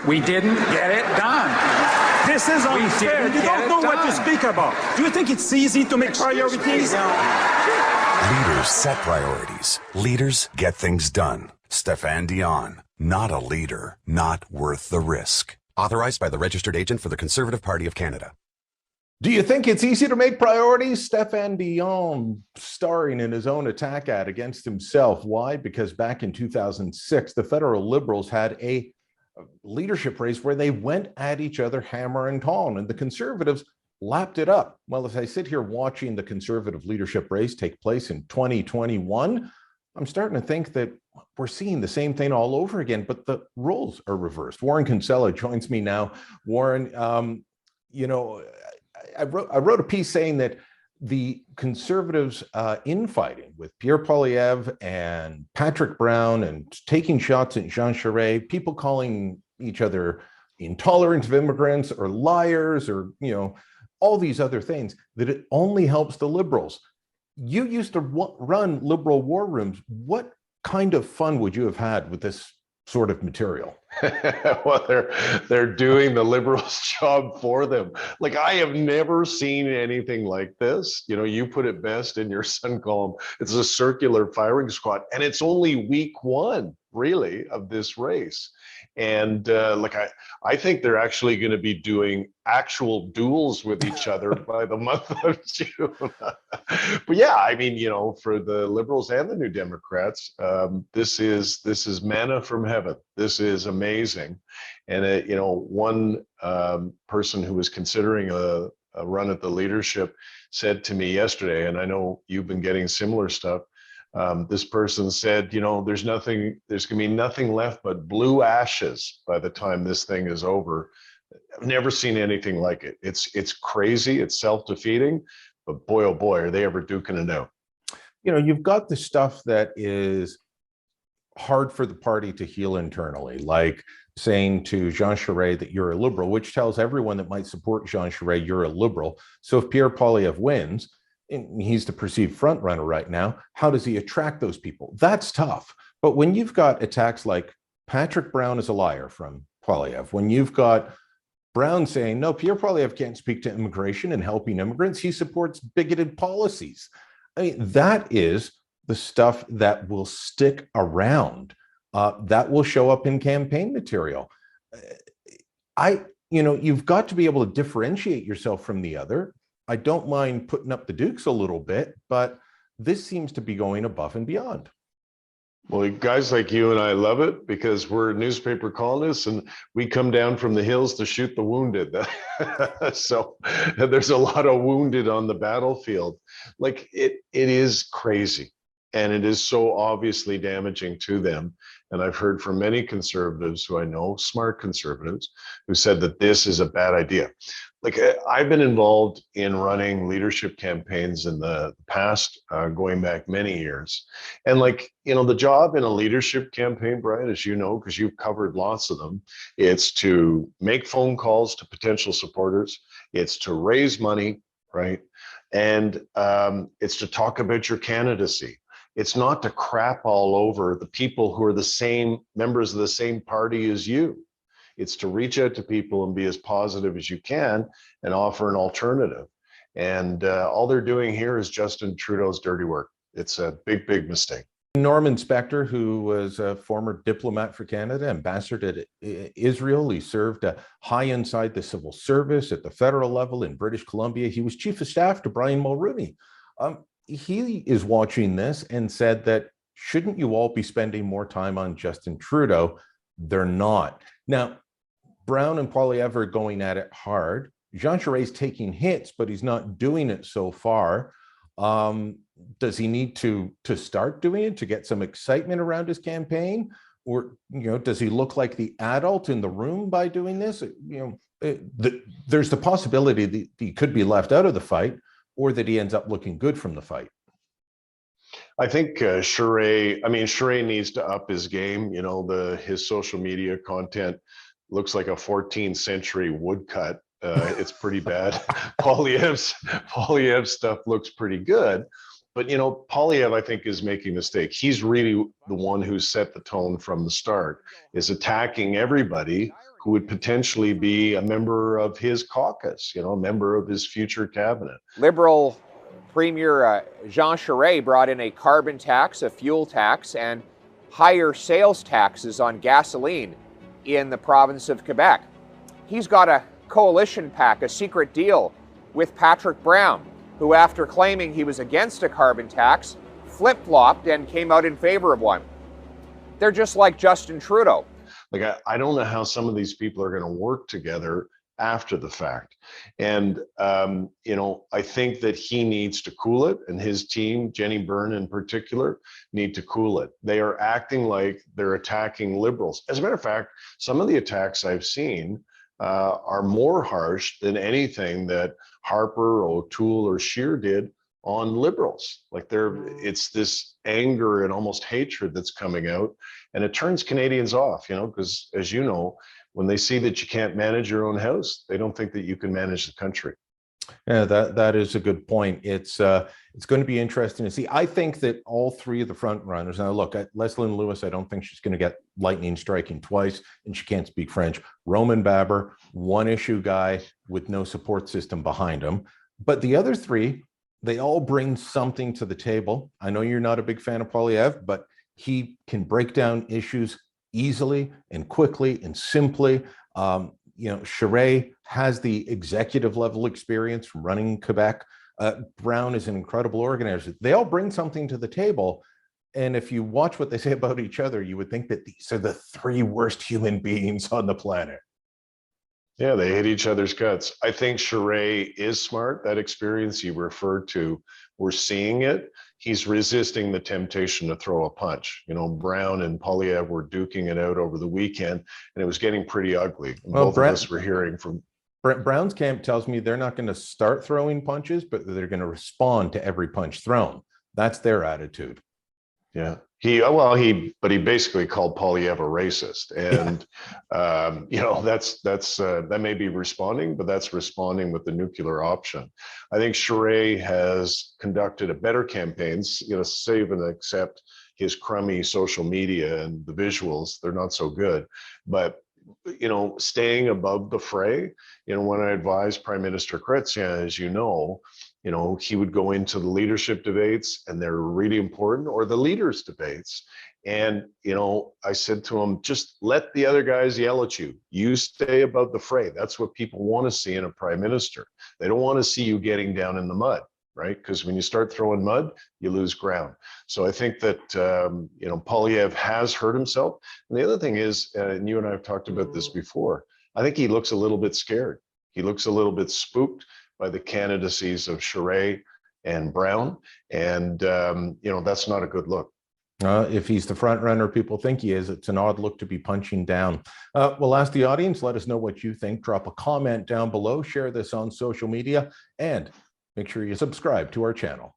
We didn't get it done. This is unfair. You don't know what to speak about. Do you think it's easy to make priorities? Leaders set priorities. Leaders get things done. Stéphane Dion, not a leader, not worth the risk. Authorized by the registered agent for the Conservative Party of Canada. Do you think it's easy to make priorities? Stéphane Dion starring in his own attack ad against himself. Why? Because back in 2006, the federal Liberals had a leadership race where they went at each other hammer and tong, and the Conservatives lapped it up. Well, as I sit here watching the Conservative leadership race take place in 2021, I'm starting to think that we're seeing the same thing all over again, but the roles are reversed. Warren Kinsella joins me now. Warren, you know, I wrote a piece saying that the Conservatives infighting with Pierre Poilievre and Patrick Brown and taking shots at Jean Charest, people calling each other intolerant of immigrants or liars or, you know, all these other things, that it only helps the Liberals. You used to run Liberal war rooms. What kind of fun would you have had with this sort of material? Well, they're doing the Liberals' job for them. Like, I have never seen anything like this. You know, you put it best in your Sun column. It's a circular firing squad, and it's only week one, really, of this race. And like, I think they're actually going to be doing actual duels with each other by the month of June. But yeah, I mean, you know, for the Liberals and the New Democrats, this is manna from heaven. This is amazing. And you know, one person who was considering a run at the leadership said to me yesterday, and I know you've been getting similar stuff. This person said, you know, there's going to be nothing left but blue ashes by the time this thing is over. I've never seen anything like it. It's crazy. It's self-defeating, but boy, oh boy, are they ever duking it out. You know, you've got the stuff that is hard for the party to heal internally, like saying to Jean Charest that you're a Liberal, which tells everyone that might support Jean Charest you're a Liberal. So if Pierre Poilievre wins, and he's the perceived front runner right now, how does he attract those people? That's tough. But when you've got attacks like Patrick Brown is a liar from Poilievre, when you've got Brown saying, no, Pierre Poilievre can't speak to immigration and helping immigrants, he supports bigoted policies. I mean, that is the stuff that will stick around, that will show up in campaign material. You know, you've got to be able to differentiate yourself from the other. I don't mind putting up the dukes a little bit, but this seems to be going above and beyond. Well, guys like you and I love it because we're newspaper columnists and we come down from the hills to shoot the wounded. So there's a lot of wounded on the battlefield. Like, it is crazy. And it is so obviously damaging to them. And I've heard from many conservatives who I know, smart conservatives, who said that this is a bad idea. Like, I've been involved in running leadership campaigns in the past, going back many years. And like, you know, the job in a leadership campaign, Brian, as you know, because you've covered lots of them, it's to make phone calls to potential supporters. It's to raise money, right? And it's to talk about your candidacy. It's not to crap all over the people who are the same members of the same party as you. It's to reach out to people and be as positive as you can and offer an alternative. And all they're doing here is Justin Trudeau's dirty work. It's a big, big mistake. Norman Spector, who was a former diplomat for Canada, ambassador to Israel. He served high inside the civil service at the federal level in British Columbia. He was chief of staff to Brian Mulroney. He is watching this and said that, shouldn't you all be spending more time on Justin Trudeau? They're not. Now, Brown and Poilievre are going at it hard. Jean Charest taking hits, but he's not doing it so far. Does he need to start doing it to get some excitement around his campaign? Or, you know, does he look like the adult in the room by doing this? You know, there's the possibility that he could be left out of the fight, or that he ends up looking good from the fight. I think Charest needs to up his game. You know, his social media content looks like a 14th century woodcut. It's pretty bad. Poilievre's stuff looks pretty good. But, you know, Poilievre, I think, is making a mistake. He's really the one who set the tone from the start, is attacking everybody who would potentially be a member of his caucus, a member of his future cabinet. Liberal Premier Jean Charest brought in a carbon tax, a fuel tax, and higher sales taxes on gasoline in the province of Quebec. He's got a coalition pact, a secret deal with Patrick Brown, who, after claiming he was against a carbon tax, flip-flopped and came out in favor of one. They're just like Justin Trudeau. Like, I don't know how some of these people are going to work together after the fact. And, I think that he needs to cool it, and his team, Jenny Byrne in particular, need to cool it. They are acting like they're attacking Liberals. As a matter of fact, some of the attacks I've seen are more harsh than anything that Harper, O'Toole, or Scheer did on Liberals. Like, it's this anger and almost hatred that's coming out, and it turns Canadians off, because, as you know, when they see that you can't manage your own house, they don't think that you can manage the country. Yeah, that is a good point. It's going to be interesting to see. I think that all three of the front runners. Now, look, at Leslyn Lewis, I don't think she's going to get lightning striking twice, and she can't speak French. Roman Baber, one issue guy with no support system behind him. But the other three, they all bring something to the table. I know you're not a big fan of Poilievre, but he can break down issues easily and quickly and simply. Charest has the executive level experience from running Quebec. Brown is an incredible organizer. They all bring something to the table. And if you watch what they say about each other, you would think that these are the three worst human beings on the planet. Yeah, they hate each other's guts. I think Charest is smart. That experience you referred to, we're seeing it. He's resisting the temptation to throw a punch. Brown and Poilievre were duking it out over the weekend, and it was getting pretty ugly. And both of us were hearing from Brown's camp tells me they're not going to start throwing punches, but they're going to respond to every punch thrown. That's their attitude. Yeah. He basically called Poilievre a racist, and that may be responding, but that's responding with the nuclear option. I think Charest has conducted a better campaigns, save and accept his crummy social media and the visuals. They're not so good, but staying above the fray. When I advised Prime Minister Chrétien, as he would go into the leadership debates, and they're really important, or the leaders debates. And, I said to him, just let the other guys yell at you. You stay above the fray. That's what people want to see in a prime minister. They don't want to see you getting down in the mud, right? Because when you start throwing mud, you lose ground. So I think that, Poilievre has hurt himself. And the other thing is, and you and I have talked about this before, I think he looks a little bit scared. He looks a little bit spooked by the candidacies of Charest and Brown. And, that's not a good look. If he's the front runner people think he is, it's an odd look to be punching down. We'll ask the audience, let us know what you think. Drop a comment down below, share this on social media, and make sure you subscribe to our channel.